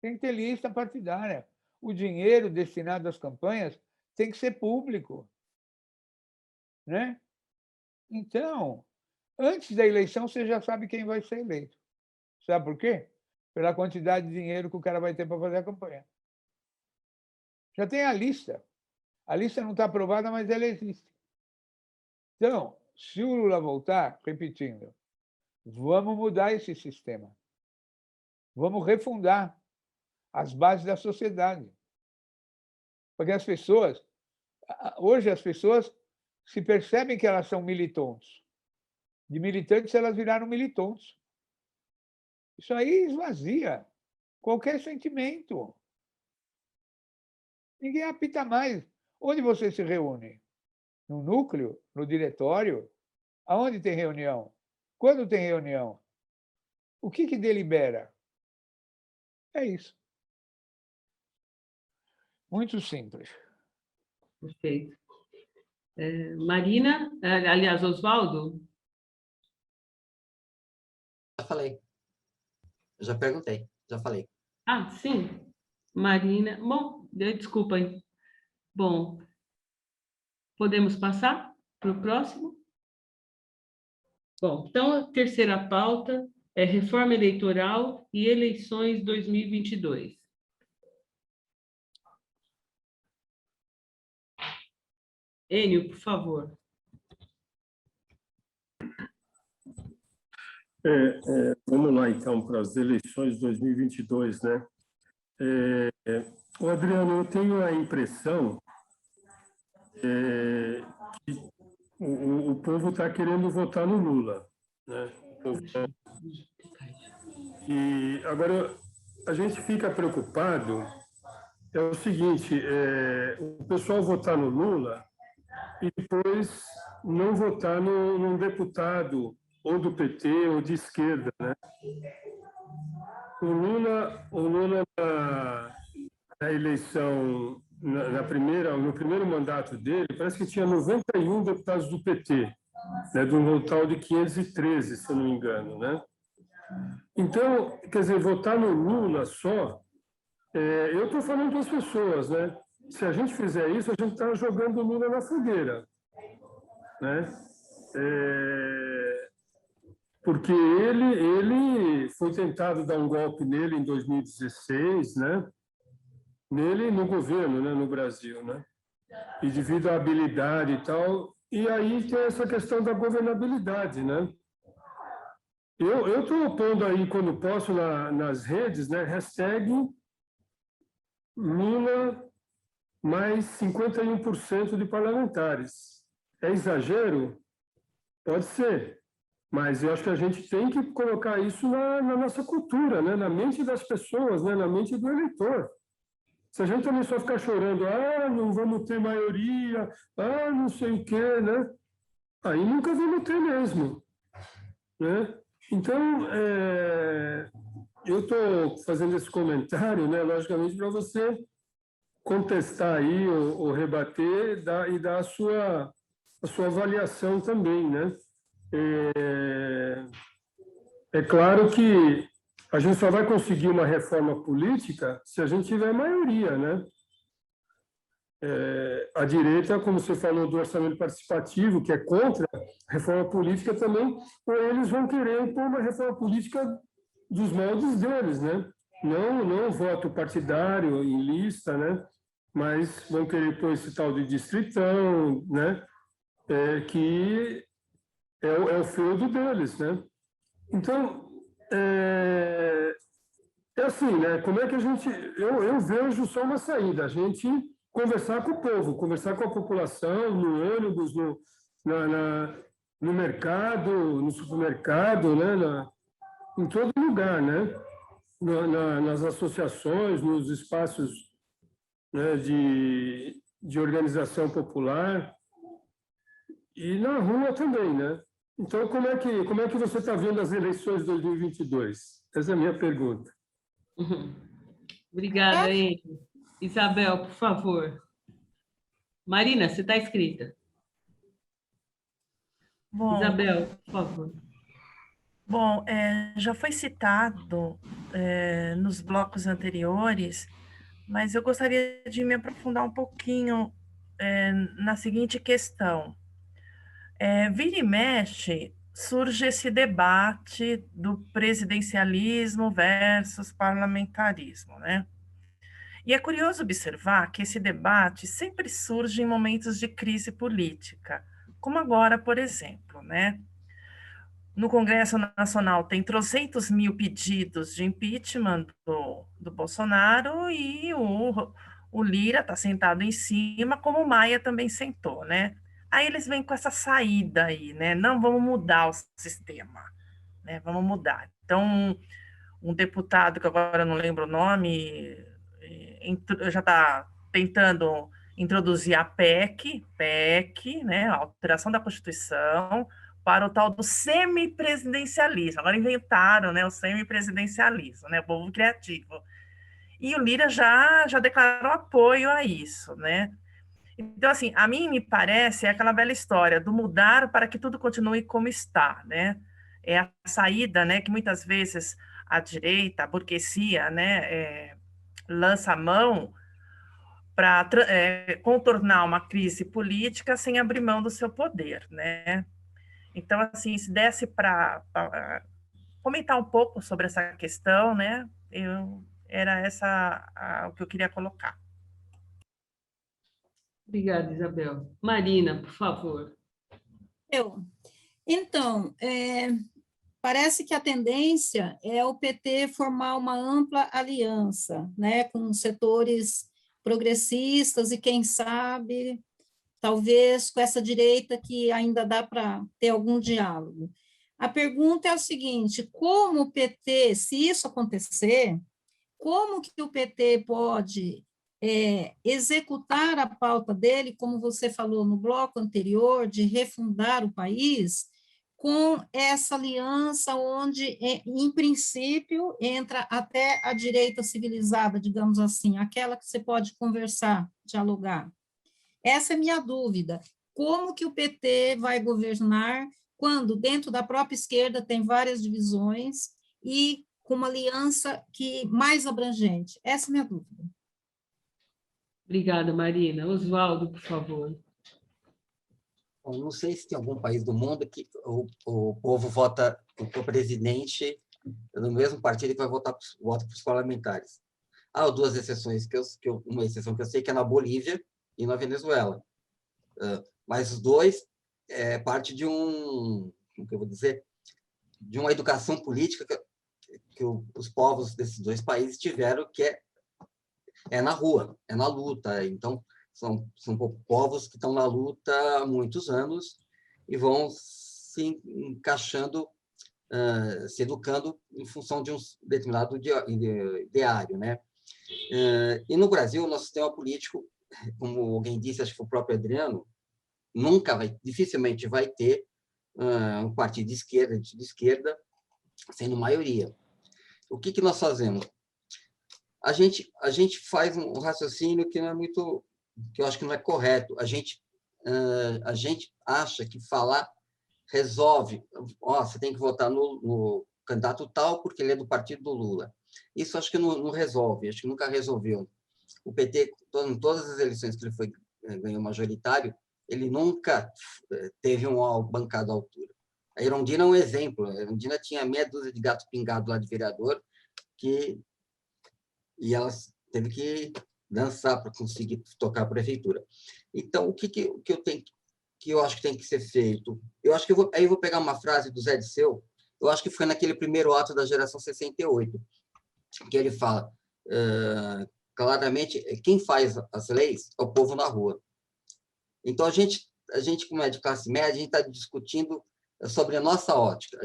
Tem que ter lista partidária. O dinheiro destinado às campanhas tem que ser público. Né? Então, antes da eleição, você já sabe quem vai ser eleito. Sabe por quê? Pela quantidade de dinheiro que o cara vai ter para fazer a campanha. Já tem a lista. A lista não está aprovada, mas ela existe. Então, se o Lula voltar, repetindo, vamos mudar esse sistema. Vamos refundar. as bases da sociedade. Porque as pessoas, hoje as pessoas se percebem que elas são militantes. De militantes, elas viraram militantes. Isso aí esvazia qualquer sentimento. Ninguém apita mais. Onde você se reúne? No núcleo? No diretório? Aonde tem reunião? Quando tem reunião? O que delibera? É isso. Muito simples. Perfeito. Marina, aliás, Oswaldo? Já falei. Já perguntei, já falei. Ah, sim. Marina. Bom, desculpa aí. Bom, podemos passar para o próximo? Bom, então a terceira pauta é reforma eleitoral e eleições 2022. Enio, por favor. Vamos lá, então, para as eleições de 2022, né? Adriano, eu tenho a impressão que o povo está querendo votar no Lula, né? E agora a gente fica preocupado, é o seguinte, o pessoal votar no Lula e depois não votar num deputado ou do PT ou de esquerda, né? O Lula na eleição, no primeiro mandato dele, parece que tinha 91 deputados do PT, né, de um total de 513, se eu não me engano, né? Então, quer dizer, votar no Lula só, eu estou falando para as pessoas, né? Se a gente fizer isso, a gente está jogando o Lula na fogueira, né? Porque ele foi tentado dar um golpe nele em 2016, né? Nele no governo, né? No Brasil, né? E devido à habilidade e tal, e aí tem essa questão da governabilidade, né? Eu estou pondo aí, quando posso, nas redes, né? Hashtag Lula mais 51% de parlamentares. É exagero? Pode ser. Mas eu acho que a gente tem que colocar isso na nossa cultura, né? Na mente das pessoas, né? Na mente do eleitor. Se a gente também só ficar chorando, não vamos ter maioria, não sei o quê, né? Aí nunca vamos ter mesmo, né? Então, eu estou fazendo esse comentário, né? Logicamente, para você contestar aí ou rebater e dar a sua avaliação também, né? É claro que a gente só vai conseguir uma reforma política se a gente tiver maioria, né? A direita, como você falou do orçamento participativo, que é contra a reforma política também, ou eles vão querer impor uma reforma política dos moldes deles, né? Não voto partidário em lista, né? Mas vão querer pôr esse tal de distritão, né? Que é o feudo deles, né? Então, é assim, né? Como é que a gente... Eu vejo só uma saída, a gente conversar com o povo, conversar com a população, no ônibus, no mercado, no supermercado, né? Em todo lugar, né? Nas associações, nos espaços, né? de organização popular e na rua também, né? Então, como é que você está vendo as eleições de 2022? Essa é a minha pergunta. Obrigada, Enio. Isabel, por favor. Marina, você está inscrita. Bom, Isabel, por favor. Bom, já foi citado nos blocos anteriores, mas eu gostaria de me aprofundar um pouquinho na seguinte questão. Vira e mexe, surge esse debate do presidencialismo versus parlamentarismo, né? E é curioso observar que esse debate sempre surge em momentos de crise política, como agora, por exemplo, né? no Congresso Nacional tem 300.000 pedidos de impeachment do Bolsonaro e o Lira está sentado em cima, como o Maia também sentou, né? Aí eles vêm com essa saída aí, né? Não, vamos mudar o sistema, né? Vamos mudar. Então, um deputado, que agora não lembro o nome, já está tentando introduzir a PEC, né? A alteração da Constituição, para o tal do semipresidencialismo. Agora inventaram, né, o semipresidencialismo, né? O povo criativo. E o Lira já declarou apoio a isso, né? Então, assim, a mim me parece aquela velha história do mudar para que tudo continue como está, né? É a saída, né, que muitas vezes a direita, a burguesia, né, lança a mão para contornar uma crise política sem abrir mão do seu poder, né? Então, assim, se desse para comentar um pouco sobre essa questão, né? Era o que eu queria colocar. Obrigada, Isabel. Marina, por favor. Então, parece que a tendência é o PT formar uma ampla aliança, né, com setores progressistas e, quem sabe, talvez com essa direita que ainda dá para ter algum diálogo. A pergunta é o seguinte: como o PT, se isso acontecer, como que o PT pode executar a pauta dele, como você falou no bloco anterior, de refundar o país, com essa aliança onde, em princípio, entra até a direita civilizada, digamos assim, aquela que você pode conversar, dialogar. Essa é a minha dúvida. Como que o PT vai governar quando dentro da própria esquerda tem várias divisões e com uma aliança mais abrangente? Essa é a minha dúvida. Obrigada, Marina. Oswaldo, por favor. Eu não sei se tem algum país do mundo que o povo vota para o presidente no mesmo partido que vai vota para os parlamentares. Há duas exceções, uma exceção que eu sei que é na Bolívia e na Venezuela. Mas os dois parte de como que eu vou dizer, de uma educação política que os povos desses dois países tiveram, que é na rua, é na luta. Então, são povos que estão na luta há muitos anos e vão se encaixando, se educando em função de um determinado ideário, né? E no Brasil, o nosso sistema político, como alguém disse, acho que foi o próprio Adriano, dificilmente vai ter um partido de esquerda sendo maioria. O que nós fazemos? A gente faz um raciocínio que não é muito, que eu acho que não é correto. A gente acha que falar resolve. Você tem que votar no candidato tal porque ele é do partido do Lula. Isso acho que não resolve, acho que nunca resolveu. O PT, em todas as eleições que ele ganhou majoritário, ele nunca teve uma bancada à altura. A Erundina é um exemplo. A Erundina tinha meia dúzia de gato pingado lá de vereador e ela teve que dançar para conseguir tocar a prefeitura. Então, o que eu acho que tem que ser feito? Eu acho que eu vou pegar uma frase do Zé Disseu, eu acho que foi naquele primeiro ato da geração 68, que ele fala claramente, quem faz as leis é o povo na rua. Então, a gente como é de classe média, a gente está discutindo sobre a nossa ótica.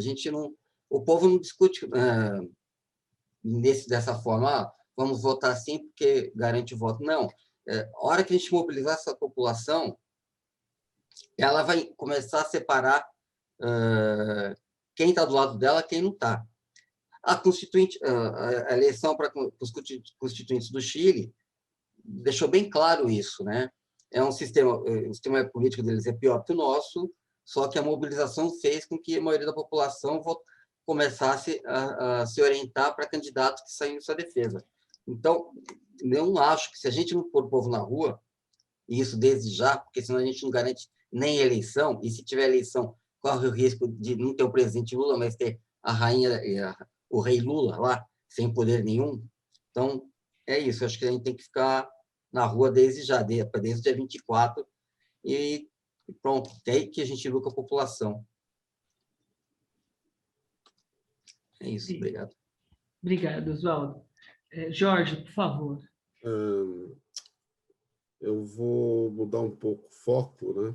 O povo não discute dessa forma, vamos votar assim porque garante o voto. Não. A hora que a gente mobilizar essa população, ela vai começar a separar quem está do lado dela e quem não está. A eleição para os constituintes do Chile deixou bem claro isso, né? O sistema político deles é pior que o nosso, só que a mobilização fez com que a maioria da população começasse a se orientar para candidatos que saem em sua defesa. Então, eu não acho que se a gente não pôr o povo na rua, e isso desde já, porque senão a gente não garante nem eleição, e se tiver eleição, corre o risco de não ter o presidente Lula, mas ter a rainha, o rei Lula lá, sem poder nenhum. Então, é isso, acho que a gente tem que ficar na rua desde o dia 24, e pronto, é aí que a gente educa a população. É isso, obrigado. Obrigado, Oswaldo. Jorge, por favor. Eu vou mudar um pouco o foco, né,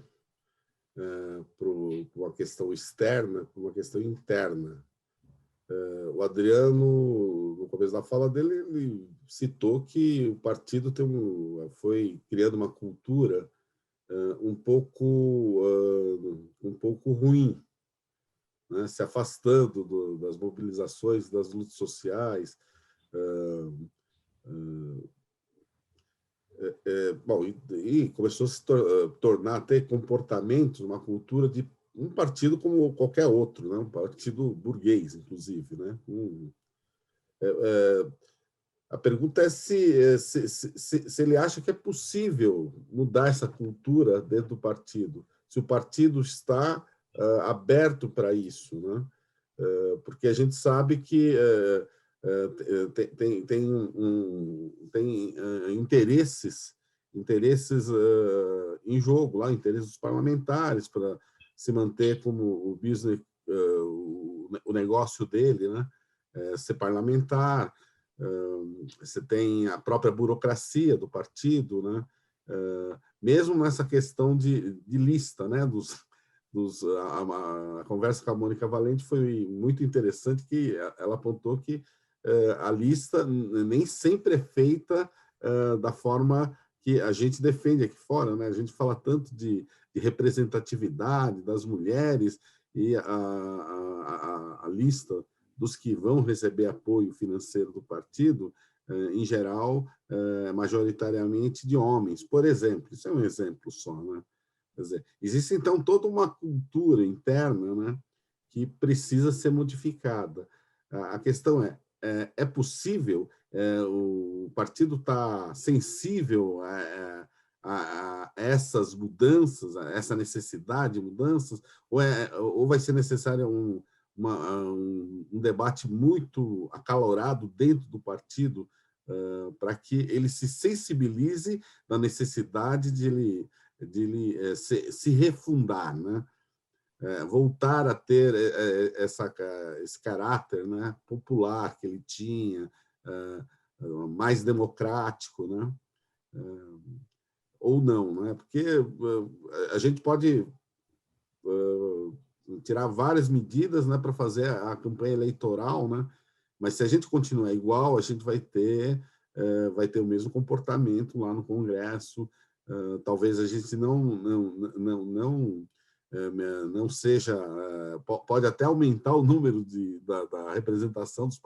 para uma questão externa, para uma questão interna. O Adriano, no começo da fala dele, ele citou que o partido foi criando uma cultura um pouco ruim, né, se afastando das mobilizações, das lutas sociais. Bom, e começou a se tornar até comportamentos, uma cultura de um partido como qualquer outro, né? Um partido burguês, inclusive, né? A pergunta é se ele acha que é possível mudar essa cultura dentro do partido, se o partido está aberto para isso, né? Porque a gente sabe que tem interesses em jogo, lá, interesses dos parlamentares para se manter como o business, o negócio dele, né? Ser parlamentar. Você tem a própria burocracia do partido, né? Mesmo nessa questão de lista, né? A conversa com a Mônica Valente foi muito interessante, que ela apontou que a lista nem sempre é feita da forma que a gente defende aqui fora, né? A gente fala tanto de representatividade das mulheres, e a lista dos que vão receber apoio financeiro do partido, em geral, majoritariamente de homens, por exemplo. Isso é um exemplo só, né? Quer dizer, existe, então, toda uma cultura interna, né, que precisa ser modificada. A questão é possível, o partido está sensível a essas mudanças, a essa necessidade de mudanças, ou vai ser necessário um debate muito acalorado dentro do partido para que ele se sensibilize na necessidade de ele se refundar, né? Voltar a ter esse caráter, né, popular que ele tinha, mais democrático, né? Ou não, né? Porque a gente pode tirar várias medidas, né, para fazer a campanha eleitoral, né? Mas se a gente continuar igual, a gente vai ter o mesmo comportamento lá no Congresso. Talvez a gente não seja, pode até aumentar o número da representação de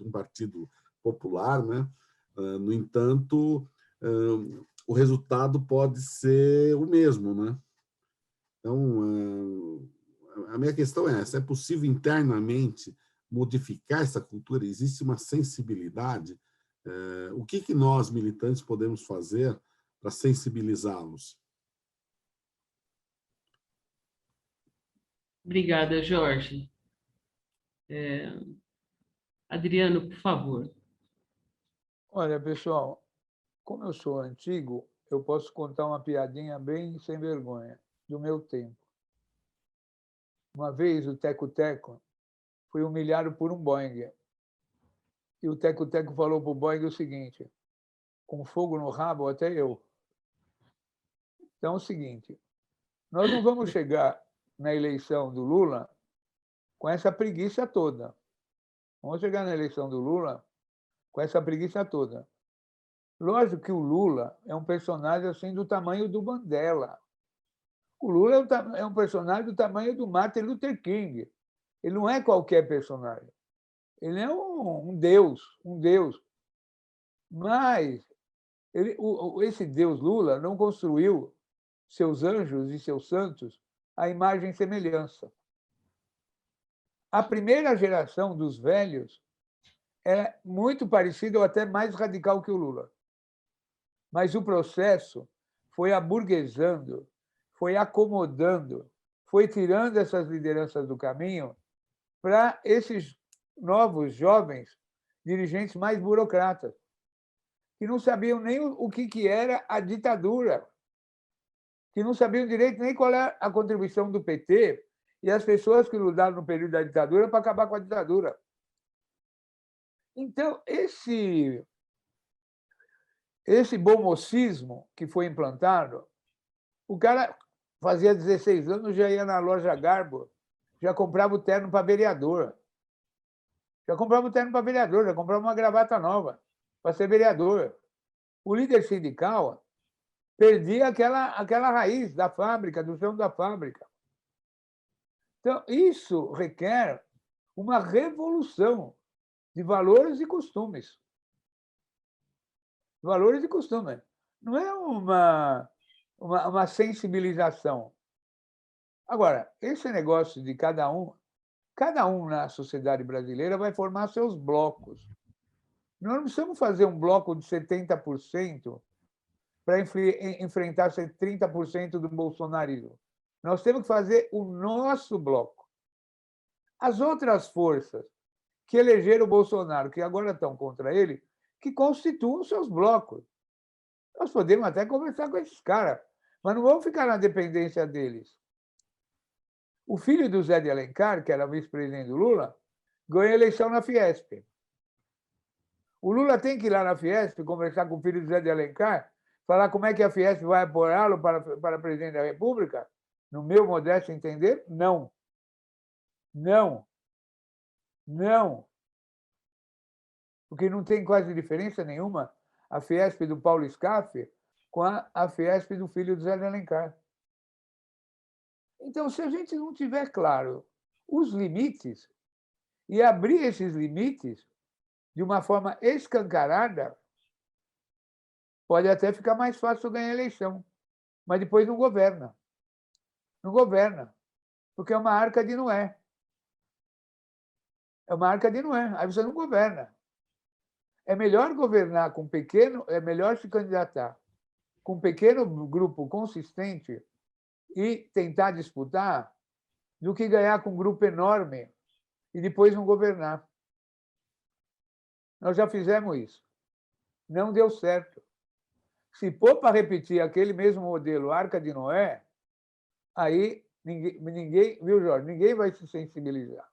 um partido popular, né? No entanto, o resultado pode ser o mesmo, né? Então, a minha questão é essa: é possível internamente modificar essa cultura? Existe uma sensibilidade? O que nós, militantes, podemos fazer para sensibilizá-los? Obrigada, Jorge. Adriano, por favor. Olha, pessoal, como eu sou antigo, eu posso contar uma piadinha bem sem vergonha, do meu tempo. Uma vez o Teco-Teco foi humilhado por um Boeing. E o Teco-Teco falou para o Boeing o seguinte: com fogo no rabo, até eu. Então é o seguinte: nós não vamos chegar na eleição do Lula com essa preguiça toda. Vamos chegar na eleição do Lula com essa preguiça toda. Lógico que o Lula é um personagem assim do tamanho do Mandela. O Lula é um personagem do tamanho do Martin Luther King. Ele não é qualquer personagem. Ele é um deus, um deus. Mas esse deus Lula não construiu seus anjos e seus santos à imagem e semelhança. A primeira geração dos velhos é muito parecida ou até mais radical que o Lula. Mas o processo foi aburguesando, foi acomodando, foi tirando essas lideranças do caminho para esses novos, jovens dirigentes mais burocratas, que não sabiam nem o que era a ditadura, que não sabiam direito nem qual é a contribuição do PT e as pessoas que lutaram no período da ditadura para acabar com a ditadura. Então, esse bom mocismo que foi implantado, o cara fazia 16 anos, já ia na loja Garbo, já comprava o terno para vereador. Já comprava o terno para vereador, já comprava uma gravata nova para ser vereador. O líder sindical perdia aquela raiz da fábrica, do chão da fábrica. Então, isso requer uma revolução de valores e costumes. Valores e costumes. Não é uma sensibilização. Agora, esse negócio de cada um na sociedade brasileira vai formar seus blocos. Nós não precisamos fazer um bloco de 70% para enfrentar 30% do bolsonarismo. Nós temos que fazer o nosso bloco. As outras forças que elegeram o Bolsonaro, que agora estão contra ele, que constituam seus blocos. Nós podemos até conversar com esses caras, mas não vamos ficar na dependência deles. O filho do Zé de Alencar, que era vice-presidente do Lula, ganhou a eleição na Fiesp. O Lula tem que ir lá na Fiesp conversar com o filho do Zé de Alencar, falar como é que a Fiesp vai apoiá-lo para presidente da República? No meu modesto entender, não. Não. Não. Porque não tem quase diferença nenhuma a Fiesp do Paulo Scaff com a Fiesp do filho do Zé de Alencar. Então, se a gente não tiver claro os limites e abrir esses limites de uma forma escancarada, pode até ficar mais fácil ganhar a eleição, mas depois não governa. Não governa, porque é uma arca de Noé. É uma arca de Noé, aí você não governa. É melhor governar com pequeno, é melhor se candidatar com um pequeno grupo consistente e tentar disputar do que ganhar com um grupo enorme e depois não governar. Nós já fizemos isso. Não deu certo. Se for para repetir aquele mesmo modelo Arca de Noé, aí ninguém, viu, Jorge? Ninguém vai se sensibilizar.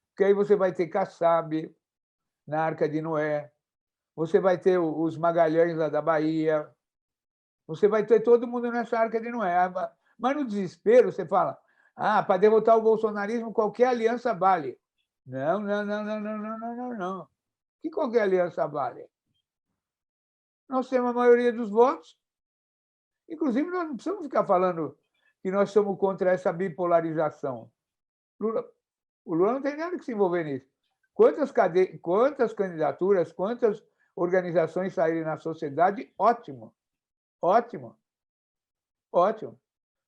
Porque aí você vai ter Kassab na Arca de Noé, você vai ter os Magalhães lá da Bahia, você vai ter todo mundo nessa Arca de Noé. Mas no desespero você fala, para derrotar o bolsonarismo qualquer aliança vale. Não, não, não, não, não, não, não, não, não. Que qualquer aliança vale? Nós temos a maioria dos votos. Inclusive, nós não precisamos ficar falando que nós somos contra essa bipolarização. O Lula não tem nada que se envolver nisso. Quantas candidaturas, quantas organizações saírem na sociedade, ótimo. Ótimo. Ótimo.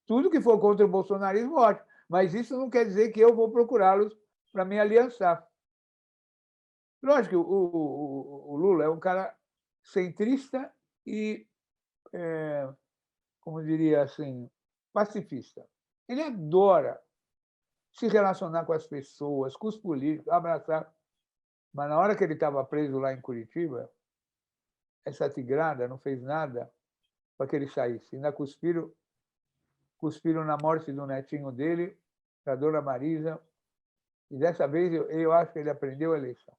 Tudo que for contra o bolsonarismo, ótimo. Mas isso não quer dizer que eu vou procurá-los para me aliançar. Lógico que o Lula é um cara centrista e, como diria assim, pacifista. Ele adora se relacionar com as pessoas, com os políticos, abraçar. Mas na hora que ele estava preso lá em Curitiba, essa tigrada não fez nada para que ele saísse. Ainda cuspiram na morte do netinho dele, da dona Marisa, e dessa vez eu acho que ele aprendeu a eleição.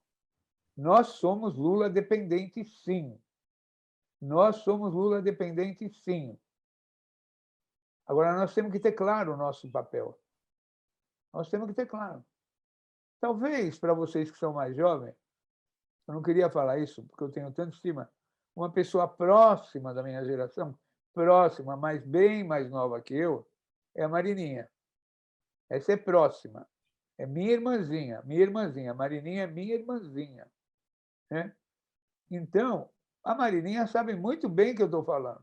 Nós somos Lula dependentes, sim. Nós somos Lula dependentes, sim. Agora, nós temos que ter claro o nosso papel. Nós temos que ter claro. Talvez, para vocês que são mais jovens, eu não queria falar isso, porque eu tenho tanta estima, uma pessoa próxima da minha geração, próxima, mas bem mais nova que eu, é a Marininha. Essa é próxima. É minha irmãzinha. A Marininha é minha irmãzinha. Né? Então, a Marininha sabe muito bem o que eu estou falando.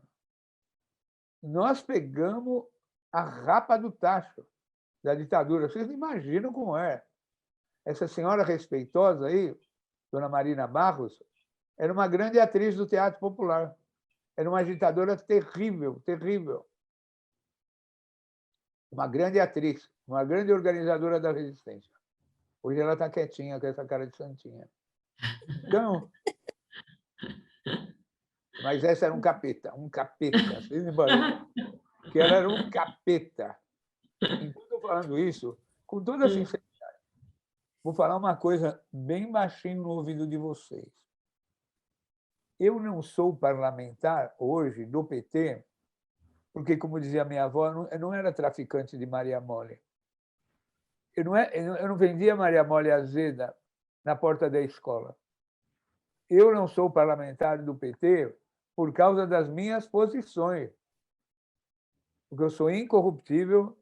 Nós pegamos a rapa do tacho da ditadura. Vocês não imaginam como é. Essa senhora respeitosa aí, dona Marina Barros, era uma grande atriz do teatro popular. Era uma agitadora terrível, terrível. Uma grande atriz, uma grande organizadora da resistência. Hoje ela está quietinha com essa cara de santinha. Então, mas essa era um capeta. Vocês imaginam que ela era um capeta. Então, estou falando isso com toda a sinceridade. Vou falar uma coisa bem baixinho no ouvido de vocês. Eu não sou parlamentar hoje do PT, porque, como dizia minha avó, eu não era traficante de Maria Mole. Eu não vendia Maria Mole azeda na porta da escola. Eu não sou parlamentar do PT por causa das minhas posições. Porque eu sou incorruptível,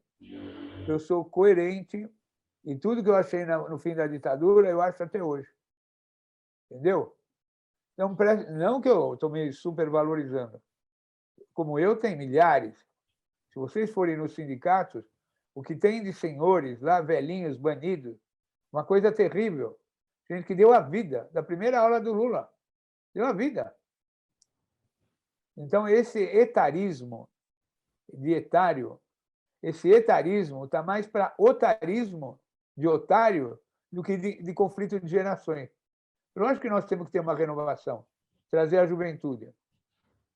eu sou coerente, e tudo que eu achei no fim da ditadura, eu acho até hoje. Entendeu? Então, não que eu estou me supervalorizando. Como eu, tem milhares. Se vocês forem nos sindicatos, o que tem de senhores lá, velhinhos, banidos, uma coisa terrível. Gente que deu a vida, da primeira aula do Lula. Deu a vida. Então, esse etarismo de etário, esse etarismo está mais para otarismo de otário do que de conflito de gerações. Lógico que nós temos que ter uma renovação, trazer a juventude,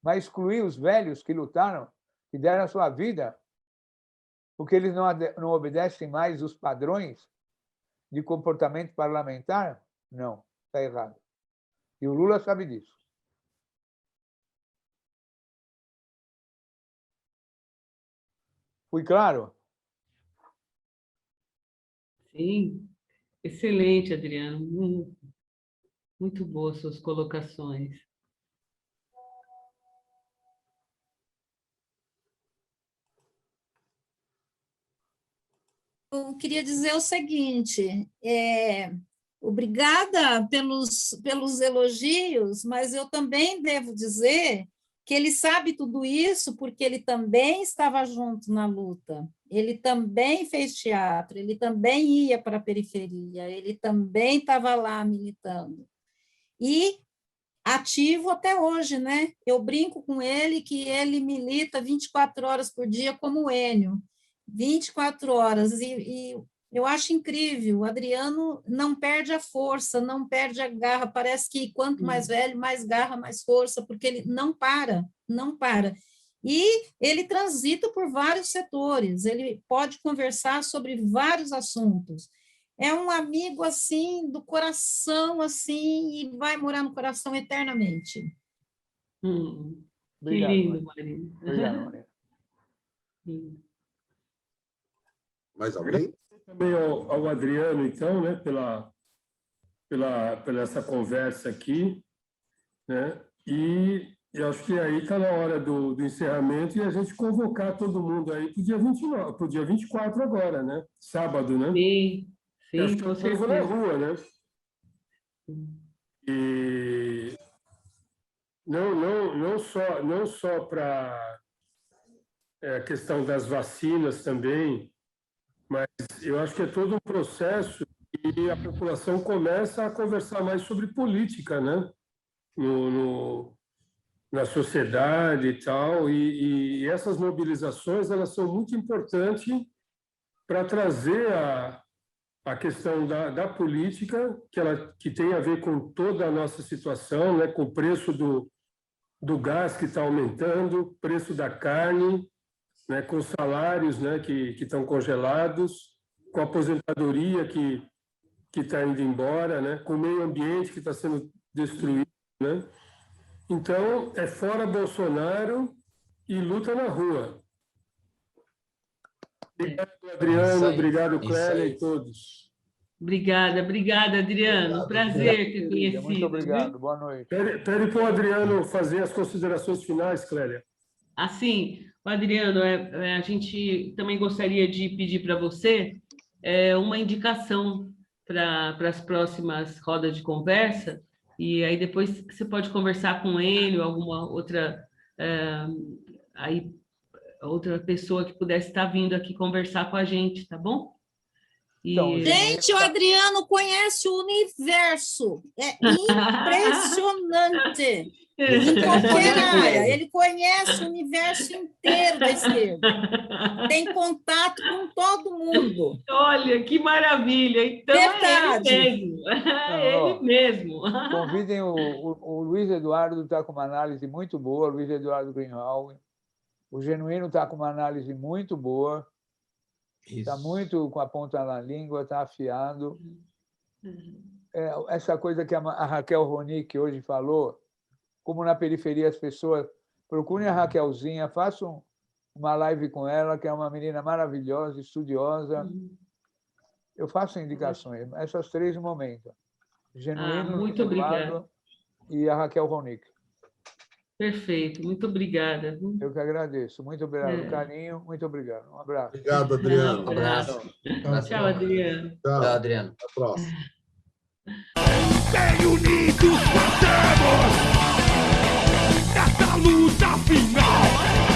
mas excluir os velhos que lutaram, que deram a sua vida, porque eles não obedecem mais os padrões de comportamento parlamentar, não, está errado. E o Lula sabe disso. Fui claro? Sim, excelente, Adriano. Muito boas suas colocações. Eu queria dizer o seguinte, obrigada pelos elogios, mas eu também devo dizer que ele sabe tudo isso porque ele também estava junto na luta, ele também fez teatro, ele também ia para a periferia, ele também estava lá militando. E ativo até hoje, né? Eu brinco com ele que ele milita 24 horas por dia como o Enio, 24 horas, e eu acho incrível, o Adriano não perde a força, não perde a garra, parece que quanto mais velho, mais garra, mais força, porque ele não para, não para. E ele transita por vários setores, ele pode conversar sobre vários assuntos. É um amigo, assim, do coração, assim, e vai morar no coração eternamente. Que Obrigado, lindo, Marina. Obrigado, Marina. Mais alguém? Também ao Adriano, então, né, pela essa conversa aqui, né? E eu acho que aí está na hora do encerramento e a gente convocar todo mundo aí para o dia 29, para o dia 24 agora, né? Sábado, né? Sim, Eu acho sim, que com eu vou na certeza. rua, né? E não só para a questão das vacinas também, mas eu acho que é todo um processo e a população começa a conversar mais sobre política, né? Na sociedade e tal, e essas mobilizações elas são muito importantes para trazer a questão da política, que tem a ver com toda a nossa situação, né? Com o preço do gás que está aumentando, preço da carne, né? Com os salários, né? que estão congelados, com a aposentadoria que está indo embora, né? Com o meio ambiente que está sendo destruído, né? Então, é fora Bolsonaro e luta na rua. Obrigado, Adriano, obrigado, Clélia e todos. Obrigada, Adriano. Obrigado. Prazer ter Querida, conhecido. muito obrigado. Viu? Boa noite. Pede para o Adriano fazer as considerações finais, Clélia. Assim, Adriano, a gente também gostaria de pedir para você uma indicação para as próximas rodas de conversa, e aí depois você pode conversar com ele ou alguma outra pessoa que pudesse estar vindo aqui conversar com a gente, tá bom? Então, Gente, o Adriano conhece o universo. É impressionante. Em qualquer área, ele conhece o universo inteiro da esquerda. Tem contato com todo mundo. Olha, que maravilha! Então Verdade. é ele mesmo. Ele mesmo. Convidem o Luiz Eduardo, está com uma análise muito boa, Luiz Eduardo Greenhalgh. O Genuíno está com uma análise muito boa. Está muito com a ponta na língua, está afiado. essa coisa que a Raquel Ronick hoje falou, como na periferia as pessoas procurem a Raquelzinha, façam uma live com ela, que é uma menina maravilhosa, estudiosa. Eu faço indicações, essas 3 no momento. Genuíno, muito obrigada. E a Raquel Ronick. Perfeito, muito obrigada. Eu que agradeço. Muito obrigado, carinho. Muito obrigado. Um abraço. Obrigado, Adriano. Um abraço. Tchau, Adriano. Tchau, Adriano. Até a próxima. Bem unidos, passamos essa luta final.